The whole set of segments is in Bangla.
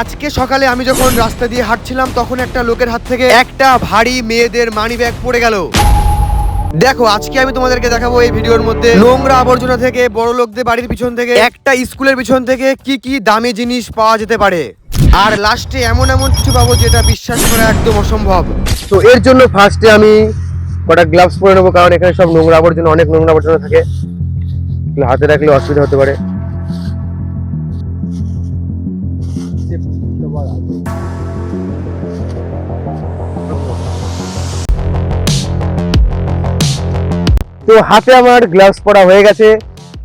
আজকে সকালে আমি যখন রাস্তা দিয়ে হাঁটছিলাম তখন একটা লোকের হাত থেকে একটা ভারী মেয়েদের মানি ব্যাগ পড়ে গেল। দেখো আজকে আমি তোমাদেরকে দেখাবো এই ভিডিওর মধ্যে নোংরা আবর্জনা থেকে, বড় লোকদের বাড়ির পিছন থেকে, একটা স্কুলের পিছন থেকে কি কি দামি জিনিস পাওয়া যেতে পারে, আর লাস্টে এমন এমন কিছু পাবো যেটা বিশ্বাস করা একদম অসম্ভব। তো এর জন্য ফার্স্টে আমি কটা গ্লাভস পরে নেবো, কারণ এখানে সব নোংরা আবর্জনা, অনেক নোংরা আবর্জনা থাকে, হাতে রাখলে অসুবিধা হতে পারে। তো হাতে আমার গ্লাভস পরা হয়ে গেছে।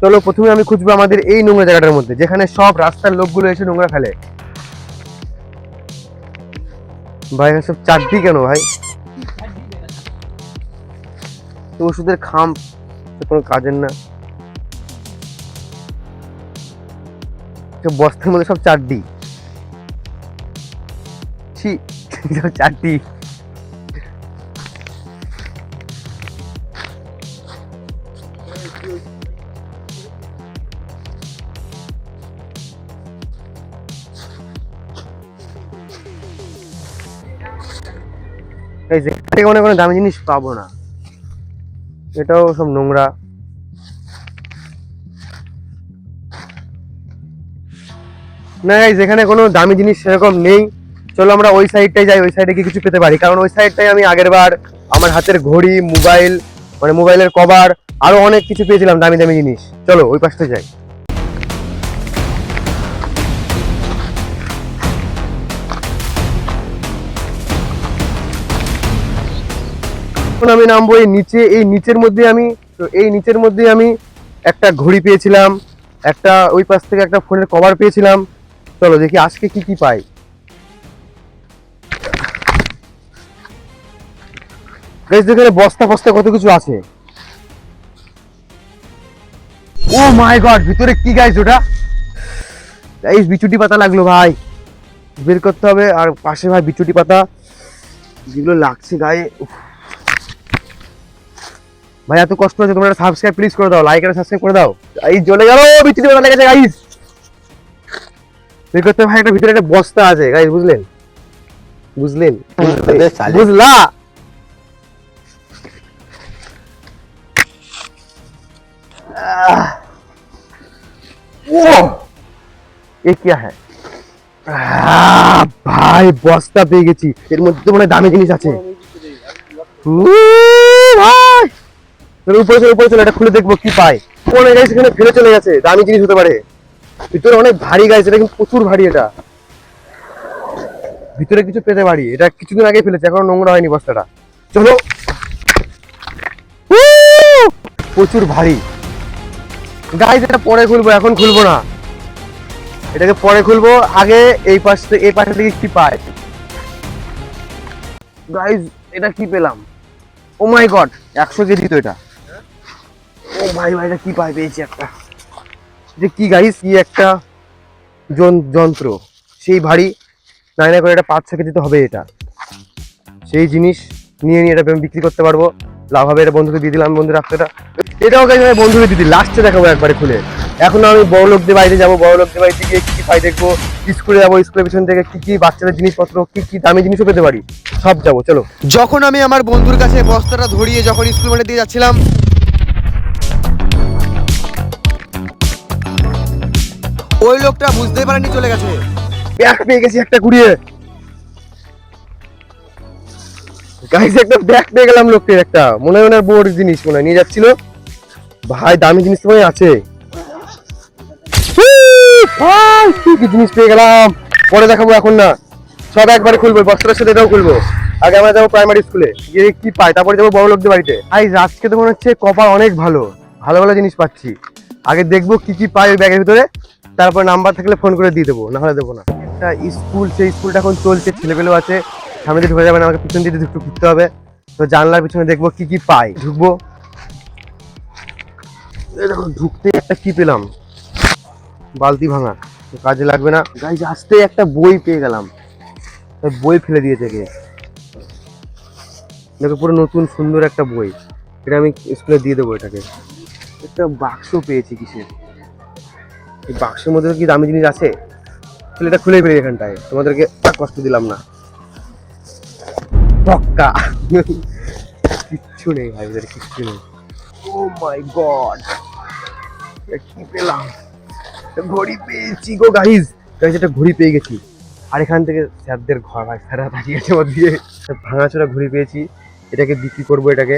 চলো প্রথমে আমি খুঁজবো আমাদের এই নোংরা জায়গাটার মধ্যে, যেখানে সব রাস্তার লোকগুলো এসে নোংরা ফেলে। ভাই সব চারটি কেন ভাই? তো ওষুধের খাম কোনো কাজের না, বস্তার মধ্যে সব চারটি, চারটি। এখানে কোনো দামি জিনিস পাবো না, এটাও সব নোংরা। না গাইস, এখানে কোনো দামি জিনিস সেরকম নেই। চলো আমরা ওই সাইডটাই যাই, ওই সাইডে কি কিছু পেতে পারি, কারণ ওই সাইডটাই আমি আগের বার আমার হাতের ঘড়ি, মোবাইল, মানে মোবাইলের কভার, আরো অনেক কিছু পেয়েছিলাম দামি দামি জিনিস। চলো ওই পাশটা যাই। এখন আমি নামবো এই নিচে। এই নিচের মধ্যে আমি একটা ঘড়ি পেয়েছিলাম, একটা ওই পাশ থেকে একটা ফোনের কভার পেয়েছিলাম। চলো দেখি আজকে কি কি পাই। এখানে বস্তা ফস্তা কত কিছু আছে। ও মাই গড, ভিতরে কি গাইস ওটা? গাইস বিচুটি পাতা লাগলো ভাই, বের করতে হবে। আর পাশে ভাই বিচুটি পাতা যেগুলো লাগছে গায়ে, ভাই এত কষ্ট হচ্ছে, তোমরা একটা সাবস্ক্রাইব প্লিজ করে দাও, লাইক আর সাবস্ক্রাইব করে দাও। এই জ্বলে গেল, বিচুটি পাতা লেগেছে গাইস। বের করতে ভাই, একটা ভিতরে একটা বস্তা আছে গাইস, বুঝলা? এ কি হ্যাঁ ভাই, বস্তা পেয়ে গেছি, এর মধ্যে তো মনে হয় দামি জিনিস আছে। উপরে চলো, এটা খুলে দেখবো কি পাই। মনে গাইস এখানে ফেলে চলে গেছে, দামি জিনিস হতে পারে। ভিতরে অনেক ভারী গাইস, এটা কিন্তু প্রচুর ভারী। এটা ভিতরে কিছু পেতে পারি, এটা কিছুদিন আগে ফেলেছে, এখনো নোংরা হয়নি বস্তাটা। চলো, প্রচুর ভারী গাইস, এটা পরে খুলবো, এখন খুলবো না, এটাকে পরে খুলবো। আগে এই পাশে থেকে কি পাই গাইস। এটা কি পেলাম? ও মাই গড, 100 কেজি তো এটা। ও ভাই এটা কি পেয়েছি একটা। যে কি গাইস, কি একটা যন্ত্র, সেই ভারী, না করে এটা 5-6 কেজি তো হবে। এটা সেই জিনিস নিয়ে এটা আমি বিক্রি করতে পারবো, লাভ হবে। এটা বন্ধুকে দিয়ে দিলাম, বন্ধু রাখতে। এটাও গাইস আমি বন্ধুকে দিয়ে দিই, লাস্টে দেখাবো একবারে খুলে। এখন আমি বড় লোকদের বাড়িতে যাবো, বড় লোকদের বাড়িতে গিয়ে কি কি পাই দেখবো। স্কুলে যাবো, স্কুলের পিছন থেকে কি কি বাচ্চাদের জিনিসপত্র, কি কি দামি জিনিসও পেতে পারি, সব যাবো। চলো। যখন আমি আমার বন্ধুর কাছে বস্তাটা ধরিয়ে যখন স্কুল মাঠে দিয়ে যাচ্ছিলাম, ওই লোকটা বুঝতেই পারেনি, চলে গেছে। ব্যাগ পেয়ে গেছি একটা কুড়িয়ে গাইস, একটা ব্যাগ পেয়ে গেলাম লোককে, একটা মনে হয় ওনার বড় জিনিস মনে হয় নিয়ে যাচ্ছিল। ভাই দামি জিনিস তো আছে, কি জিনিস পেয়ে গেলাম, পরে দেখাবো, এখন না, সব একবারে খুলবো, বস্তার সাথে এটাও খুলবো। আগে আমরা যাবো প্রাইমারি স্কুলে, গিয়ে কি পাই, তারপরে যাবো বড় লোকদের বাড়িতে। আজকে তো মনে হচ্ছে কপাল অনেক ভালো, ভালো ভালো জিনিস পাচ্ছি। আগে দেখবো কি কি পাই ওই ব্যাগের ভিতরে, তারপর নাম্বার থাকলে ফোন করে দিয়ে দেবো, না হলে দেবো না। একটা স্কুল, সেই স্কুলটা এখন চলছে, ছেলেপেলেও আছে, সামনে দিয়ে ঢুকে যাবে না, আমাকে পিছন দিয়ে একটু ঘুরতে হবে। তো জানলার পিছনে দেখবো কি কি পাই, ঢুকবো। দেখো ঢুকতে একটা কি পেলাম, বালতি ভাঙা, কাজে লাগবে না গাইস। আসতে একটা বই পেয়ে গেলাম, বই ফেলে দিয়েছে কে, দেখো পুরো নতুন সুন্দর একটা বই, এটা আমি স্কুলে দিয়ে দেবো। এটাকে একটা বাক্স পেয়েছি, কিসের এই বাক্সের মধ্যে কি দামি জিনিস আছে? এটা খুলে ফেলি এখানটায়, তোমাদেরকে আর কষ্ট দিলাম না। পক্কা কিচ্ছু নেই ভাই, এদের কিচ্ছু নেই। ও মাই গড, কি পেলাম? ঘড়ি পেয়েছি গো গাইজ, একটা ঘড়ি পেয়ে গেছি। আর এখান থেকে স্যারদের ঘর, ভাই স্যাররা তাকিয়ে আছে আমার দিকে। ভাঙাচোরা ঘড়ি পেয়েছি, এটাকে বিক্রি করবো, এটাকে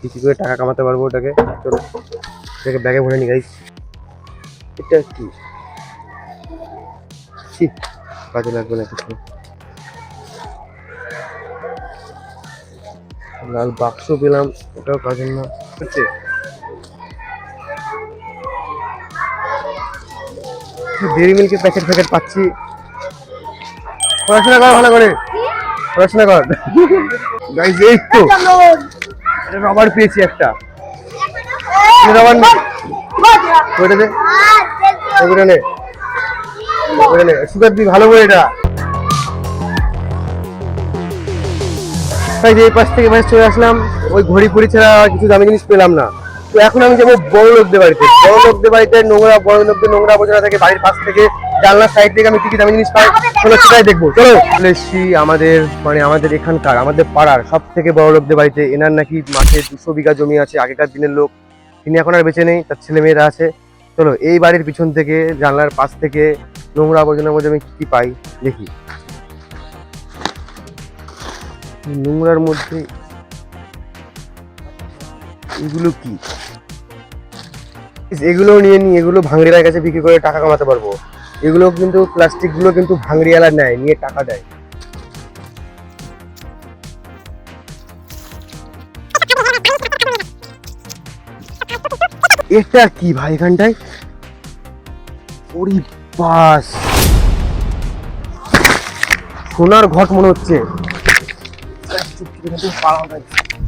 বিক্রি করে টাকা কামাতে পারবো। ওটাকে চলো এটাকে ব্যাগে ভরে নি গাইজ। এটা কি কাজে লাগবে না কিছু। লাল বাক্স পেলাম, ওটাও কাজের না। হচ্ছে ডেরি মিল্কের প্যাকেট প্যাকেট পাচ্ছি। পড়াশোনা কর ভালো করে, পড়াশোনা কর গাইজ। এই তো রবার পেয়েছি একটা, রবার নেই, ওইটা দে, ওইটা নে, ওইটা নে, সুগার দি ভালো করে এটা। তাই যে পাশ থেকে বাড়ি চলে আসলাম, ওই ঘড়ি পড়ি ছাড়া কিছু দামি জিনিস পেলাম না। তো এখন আমি যাবো বড় লোকদের বাড়িতে। বড় লোকদের বাড়িতে নোংরা, বড় লোকদের নোংরা আবর্জনা থাকে বাড়ির পাশ থেকে, জানলার সাইড থেকে আমি কি কি দামি জিনিস পাই চলো সেটাই দেখবো। চলো চলে এসছি আমাদের মানে আমাদের এখানকার আমাদের পাড়ার সব থেকে বড় লোকদের বাড়িতে। এনার নাকি মাঠে 200 বিঘা জমি আছে, আগেকার দিনের লোক, তিনি এখন আর বেঁচে নেই, তার ছেলে মেয়েরা আছে। চলো এই বাড়ির পিছন থেকে জানলার পাশ থেকে নোংরা আবর্জনার মধ্যে আমি কি কি পাই দেখি। নোংরার মধ্যে এগুলো কি? এগুলো নিয়ে নি, এগুলো ভাঙড়িয়ার কাছে বিক্রি করে টাকা কামাতে পারবো। এগুলো কিন্তু প্লাস্টিক গুলো কিন্তু ভাঙড়িয়ালা নেয়, নিয়ে টাকা দেয়। এটা কি ভাই এখানটায়? ওরে বাস, সোনার ঘট মনে হচ্ছে,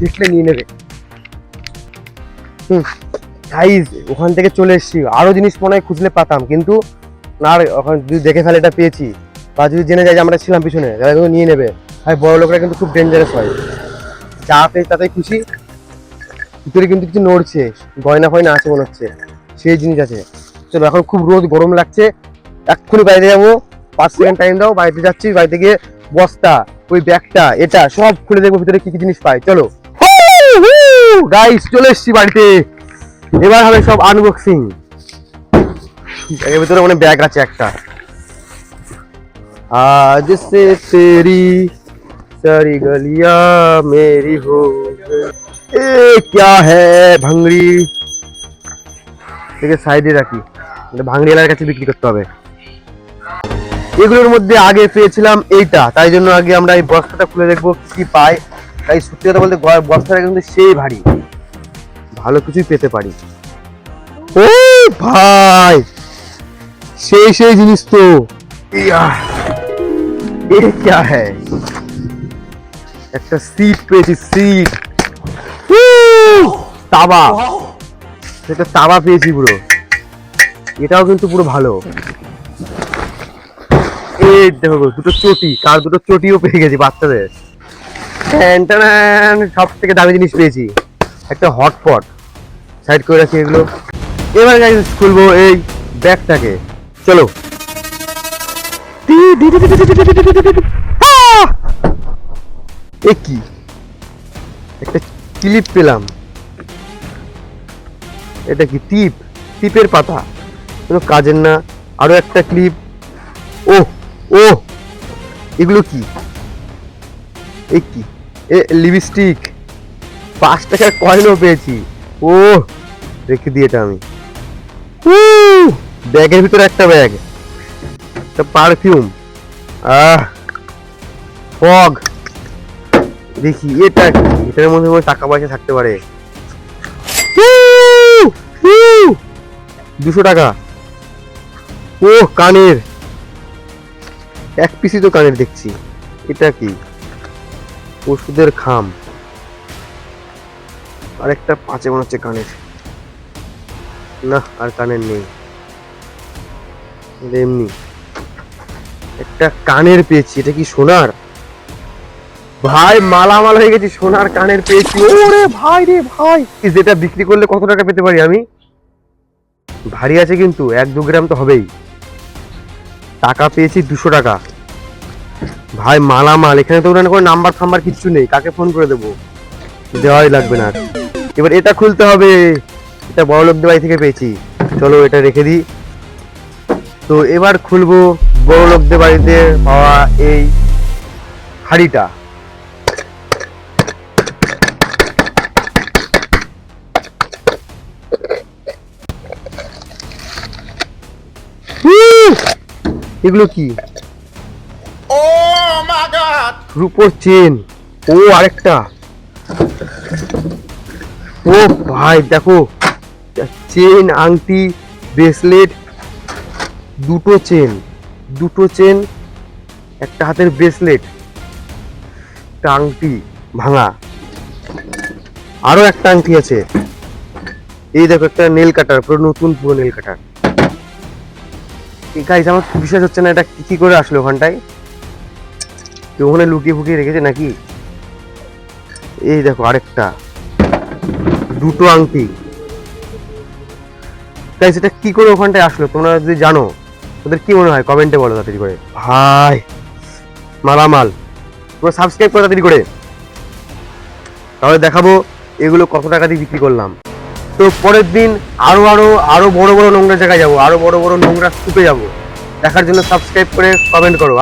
দেখলে নিয়ে নেবে। গাইস ওখান থেকে চলে এসেছি, আরো জিনিস মনে হয় খুঁজলে পাতাম, কিন্তু না, ওখানে যদি দেখে ফেলে এটা পেয়েছি, বা যদি জেনে যায় যে আমরা ছিলাম পিছনে, তারা কিন্তু নিয়ে নেবে। ভাই বড় লোকরা কিন্তু খুব ডেঞ্জারাস হয়, যা পেয়েছে তাতেই খুশি। ভিতরে কিন্তু কিছু নড়ছে, গয়না ফয়না আছে মনে হচ্ছে, সেই জিনিস আছে। চলো এখন খুব রোদ, গরম লাগছে, এক্ষুনি বাইরে যাবো। 5 সেকেন্ড টাইম দাও, বাড়িতে যাচ্ছি। বাড়িতে গিয়ে বস্তা, ওই ব্যাগটা, এটা সব খুলে দেখবো ভিতরে কি কি জিনিস পাই। চলো গাইস চলে এসছি বাড়িতে, এবার হবে সব আনবক্সিং। এর ভিতরে মানে ব্যাগ আছে একটা। আজ সে তেরি সারি গলিয়া মেরি হো এ क्या है ভাঙড়ি, একে সাইডে রাখি, ভাঙড়িয়ালার কাছে বিক্রি করতে হবে। এগুলোর মধ্যে আগে পেয়েছিলাম এইটা, তাই জন্য আগে আমরা এই বস্তাটা খুলে দেখবো কি পাই। তাই সত্যি কথা বলতে বস্তাটা কিন্তু সেই ভারী, ভালো কিছুই পেতে পারি। ও ভাই সেই সেই জিনিস তো। ये क्या है? একটা সিট পেয়েছি, সিট, তাবা, এটা তাবা পেয়েছি পুরো, এটাও কিন্তু পুরো ভালো। এই দেখো দুটো চটি, কার দুটো চটিও পেয়ে গেছি বাচ্চাদের। সব থেকে দামি জিনিস পেয়েছি, একটা হটপট, সাইড করে রাখি এগুলো। এবার গাইস খুলবো এই ব্যাগটাকে, চলো। এ কি? একটা ক্লিপ পেলাম, এটা কি টিপ? টিপের পাতা, কোনো কাজের না। আরো একটা ক্লিপ। ও ও এগুলো কি? এ কি? এ লিপস্টিক, 5 টাকার কয়েনও পেয়েছি। ও রেখে দিই এটা আমি। ব্যাগের ভিতরে একটা ব্যাগ, একটা পারফিউম, ফগ, দেখি এটা কি? এটার মধ্যে টাকা পয়সা থাকতে পারে। 200 টাকা। ও কানের, এক পিসি তো কানের দেখছি। এটা কি? ওষুধের খাম, আর একটা পাঁচে মনে হচ্ছে কানের, না আর কানের নেই, এমনি একটা কানের পেয়েছি। এটা কি সোনার? ভাই মালামাল হয়ে গেছি, সোনার কানের পেয়েছি। ওরে ভাই রে ভাই, যেটা বিক্রি করলে কত টাকা পেতে পারি আমি? ভারী আছে কিন্তু, 1-2 গ্রাম তো হবেই। টাকা পেয়েছি 200 টাকা। ভাই মালামাল, এখানে তো কোনো নাম্বার ফাম্বার কিচ্ছু নেই, কাকে ফোন করে দেবো? দেওয়াই লাগবে না। এবার এটা খুলতে হবে, এটা বড় লোকদের বাড়ি থেকে পেয়েছি। চলো এটা রেখে দিই। তো এবার খুলবো বড় লোকদের বাড়িতে পাওয়া এই হাঁড়িটা। এগুলো কি? রূপোর চেন। ও আরেকটা। ও ভাই দেখো, চেন, আংটি, ব্রেসলেট, দুটো চেন, একটা হাতের ব্রেসলেট, একটা আংটি ভাঙা, আরো একটা আংটি আছে। এই দেখো একটা নেল কাটার, পুরো নতুন পুরো নেল কাটার। গাইস আমার বিশ্বাস হচ্ছে না, এটা কি করে আসলো ওখানটায়? কেউ ওখানে লুকিয়ে ফুটিয়ে রেখেছে নাকি? এই দেখো আরেকটা, দুটো আংটি। গাইস এটা কি করে ওখানটায় আসলো? তোমরা যদি জানো, ওদের কি মনে হয় কমেন্টে বলো তাড়াতাড়ি করে। ভাই মালামাল, তোমরা সাবস্ক্রাইব করো তাড়াতাড়ি করে, তাহলে দেখাবো এগুলো কত টাকা দিয়ে বিক্রি করলাম। তো পরের দিন আরো বড় বড় নোংরা জায়গায় যাবো, আরো বড় বড় নোংরা স্তূপে যাবো। দেখার জন্য সাবস্ক্রাইব করে কমেন্ট করো।